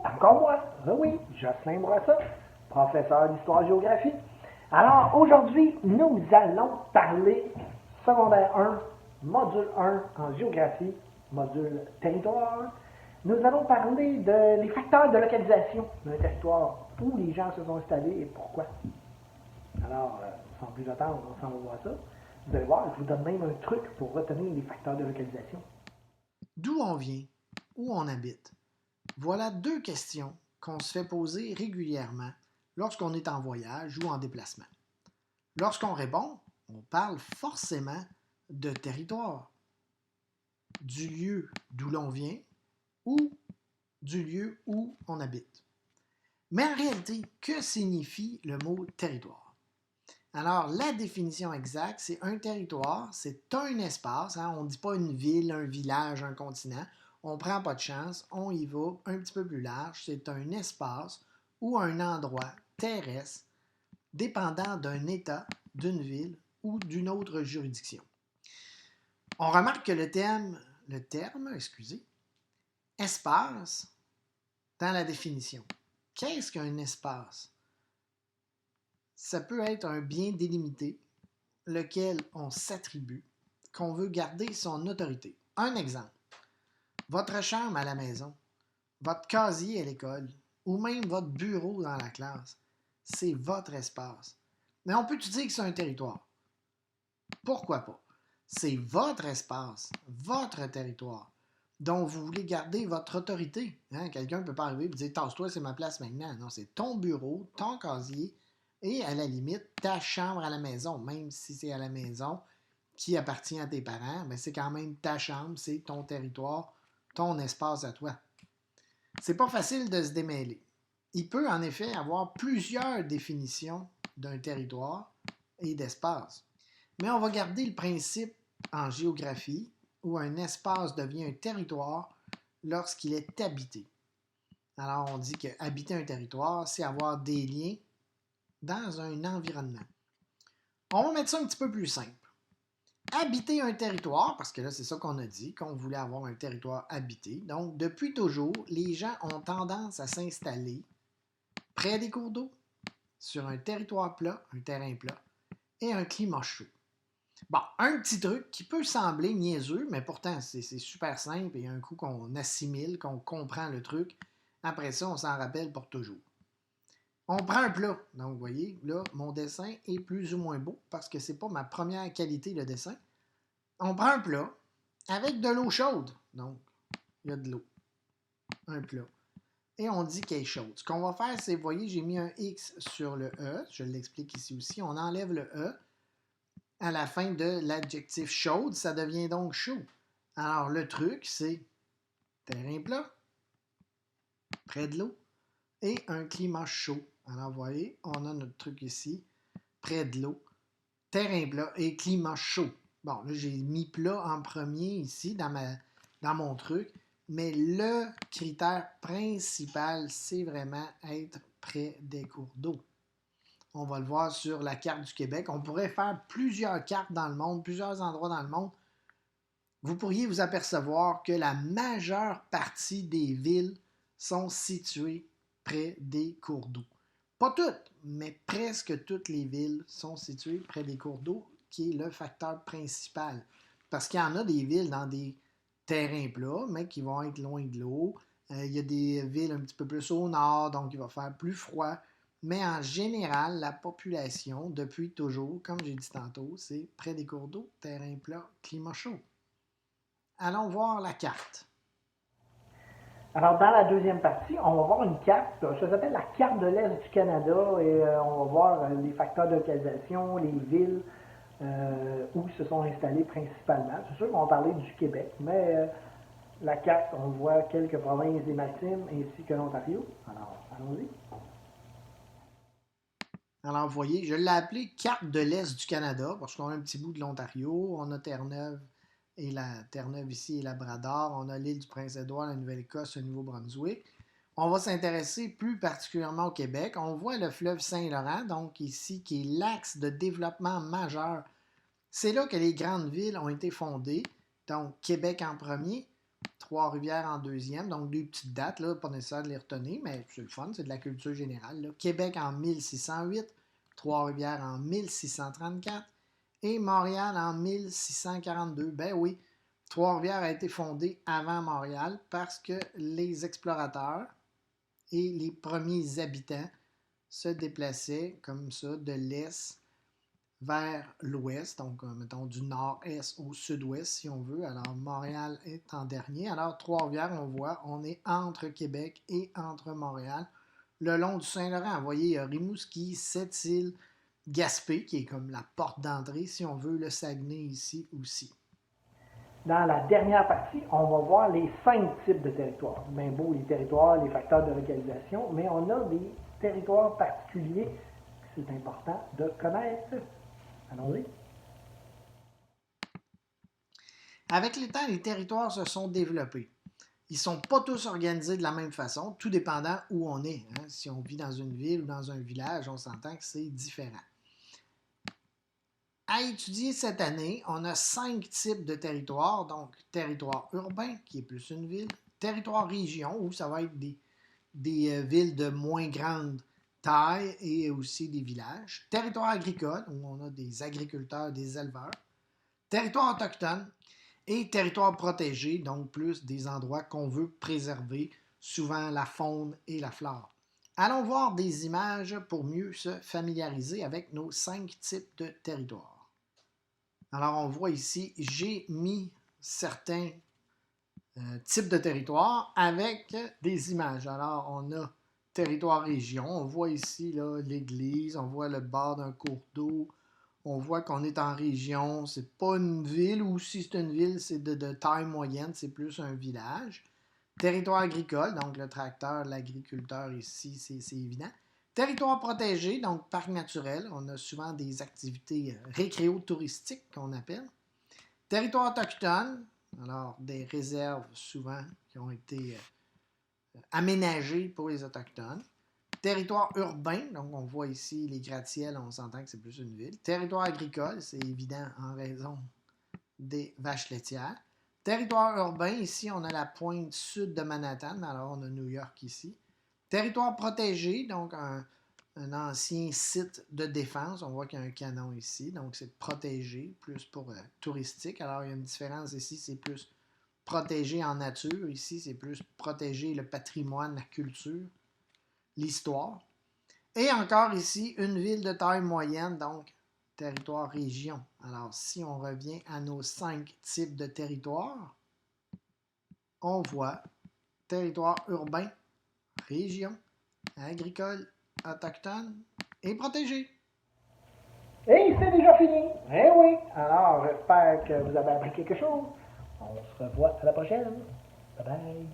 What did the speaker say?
Encore moi, oui, Jocelyn Bourassa, professeur d'histoire-géographie. Alors, aujourd'hui, nous allons parler secondaire 1, module 1 en géographie, module territoire. Nous allons parler des facteurs de localisation d'un territoire, où les gens se sont installés et pourquoi. Alors, sans plus attendre, on s'en va voir ça. Vous allez voir, je vous donne même un truc pour retenir les facteurs de localisation. D'où on vient, où on habite. Voilà deux questions qu'on se fait poser régulièrement lorsqu'on est en voyage ou en déplacement. Lorsqu'on répond, on parle forcément de territoire, du lieu d'où l'on vient ou du lieu où on habite. Mais en réalité, que signifie le mot territoire? Alors, la définition exacte, c'est un territoire, c'est un espace, on ne dit pas une ville, un village, un continent, on ne prend pas de chance, on y va un petit peu plus large, c'est un espace ou un endroit terrestre dépendant d'un État, d'une ville ou d'une autre juridiction. On remarque que le terme, espace, dans la définition. Qu'est-ce qu'un espace? Ça peut être un bien délimité, lequel on s'attribue, qu'on veut garder son autorité. Un exemple, votre chambre à la maison, votre casier à l'école, ou même votre bureau dans la classe, c'est votre espace. Mais on peut dire que c'est un territoire. Pourquoi pas? C'est votre espace, votre territoire, dont vous voulez garder votre autorité. Quelqu'un ne peut pas arriver et dire « Tasse-toi, c'est ma place maintenant ». Non, c'est ton bureau, ton casier et à la limite, ta chambre à la maison. Même si c'est à la maison qui appartient à tes parents, mais c'est quand même ta chambre, c'est ton territoire, ton espace à toi. C'est pas facile de se démêler. Il peut en effet avoir plusieurs définitions d'un territoire et d'espace. Mais on va garder le principe en géographie où un espace devient un territoire lorsqu'il est habité. Alors on dit que habiter un territoire, c'est avoir des liens dans un environnement. On va mettre ça un petit peu plus simple. Habiter un territoire, parce que là c'est ça qu'on a dit, qu'on voulait avoir un territoire habité. Donc depuis toujours, les gens ont tendance à s'installer près des cours d'eau, sur un territoire plat, un terrain plat, et un climat chaud. Bon, un petit truc qui peut sembler niaiseux, mais pourtant c'est super simple et un coup qu'on assimile, qu'on comprend le truc, après ça on s'en rappelle pour toujours. On prend un plat. Donc, vous voyez, là, mon dessin est plus ou moins beau parce que c'est pas ma première qualité, le dessin. On prend un plat avec de l'eau chaude. Donc, il y a de l'eau. Un plat. Et on dit qu'elle est chaude. Ce qu'on va faire, c'est, vous voyez, j'ai mis un X sur le E. Je l'explique ici aussi. On enlève le E à la fin de l'adjectif chaude. Ça devient donc chaud. Alors, le truc, c'est terrain plat, près de l'eau, et un climat chaud. Alors, vous voyez, on a notre truc ici, près de l'eau, terrain plat et climat chaud. Bon, là, j'ai mis plat en premier ici dans mon truc, mais le critère principal, c'est vraiment être près des cours d'eau. On va le voir sur la carte du Québec. On pourrait faire plusieurs cartes dans le monde, plusieurs endroits dans le monde. Vous pourriez vous apercevoir que la majeure partie des villes sont situées près des cours d'eau. Pas toutes, mais presque toutes les villes sont situées près des cours d'eau, qui est le facteur principal. Parce qu'il y en a des villes dans des terrains plats, mais qui vont être loin de l'eau. Il y a des villes un petit peu plus au nord, donc il va faire plus froid. Mais en général, la population, depuis toujours, comme j'ai dit tantôt, c'est près des cours d'eau, terrain plat, climat chaud. Allons voir la carte. Alors, dans la deuxième partie, on va voir une carte, ça s'appelle la carte de l'Est du Canada, et on va voir les facteurs de localisation, les villes où se sont installées principalement. C'est sûr qu'on va parler du Québec, mais la carte, on voit quelques provinces des Maritimes ainsi que l'Ontario. Alors, allons-y. Alors, vous voyez, je l'ai appelé carte de l'Est du Canada parce qu'on a un petit bout de l'Ontario, on a Terre-Neuve et la Terre-Neuve ici et Labrador, on a l'île du Prince-Édouard, la Nouvelle-Écosse, le Nouveau-Brunswick. On va s'intéresser plus particulièrement au Québec. On voit le fleuve Saint-Laurent, donc ici, qui est l'axe de développement majeur. C'est là que les grandes villes ont été fondées, donc Québec en premier, Trois-Rivières en deuxième, donc deux petites dates, là, pas nécessaire de les retenir, mais c'est le fun, c'est de la culture générale. Là. Québec en 1608, Trois-Rivières en 1634 et Montréal en 1642. Ben oui, Trois-Rivières a été fondée avant Montréal parce que les explorateurs et les premiers habitants se déplaçaient comme ça de l'est vers l'ouest, donc mettons du nord-est au sud-ouest si on veut. Alors Montréal est en dernier. Alors Trois-Rivières, on voit, on est entre Québec et entre Montréal. Le long du Saint-Laurent, vous voyez, il y a Rimouski, Sept-Îles, Gaspé, qui est comme la porte d'entrée, si on veut, le Saguenay ici aussi. Dans la dernière partie, on va voir les 5 types de territoires. Bien beau, les territoires, les facteurs de localisation, mais on a des territoires particuliers que c'est important de connaître. Allons-y. Avec le temps, les territoires se sont développés. Ils ne sont pas tous organisés de la même façon, tout dépendant où on est. Hein. Si on vit dans une ville ou dans un village, on s'entend que c'est différent. À étudier cette année, on a 5 types de territoires. Donc, territoire urbain, qui est plus une ville. Territoire région, où ça va être des villes de moins grande taille et aussi des villages. Territoire agricole, où on a des agriculteurs, des éleveurs. Territoire autochtone et territoire protégé, donc plus des endroits qu'on veut préserver, souvent la faune et la flore. Allons voir des images pour mieux se familiariser avec nos 5 types de territoires. Alors on voit ici, j'ai mis certains types de territoires avec des images. Alors on a territoire région, on voit ici l'église, on voit le bord d'un cours d'eau, on voit qu'on est en région, c'est pas une ville, ou si c'est une ville, c'est de taille moyenne, c'est plus un village. Territoire agricole, donc le tracteur, l'agriculteur ici, c'est évident. Territoire protégé, donc parc naturel, on a souvent des activités récréo-touristiques qu'on appelle. Territoire autochtone, alors des réserves souvent qui ont été aménagées pour les autochtones. Territoire urbain, donc on voit ici les gratte-ciels, on s'entend que c'est plus une ville. Territoire agricole, c'est évident en raison des vaches laitières. Territoire urbain, ici on a la pointe sud de Manhattan, alors on a New York ici. Territoire protégé, donc un ancien site de défense, on voit qu'il y a un canon ici, donc c'est protégé, plus pour touristique. Alors il y a une différence ici, c'est plus protégé en nature, ici c'est plus protéger le patrimoine, la culture, l'histoire. Et encore ici, une ville de taille moyenne, donc territoire région. Alors, si on revient à nos 5 types de territoires, on voit territoire urbain, région, agricole, autochtone et protégé. Et c'est déjà fini. Eh oui. Alors, j'espère que vous avez appris quelque chose. On se revoit à la prochaine. Bye bye.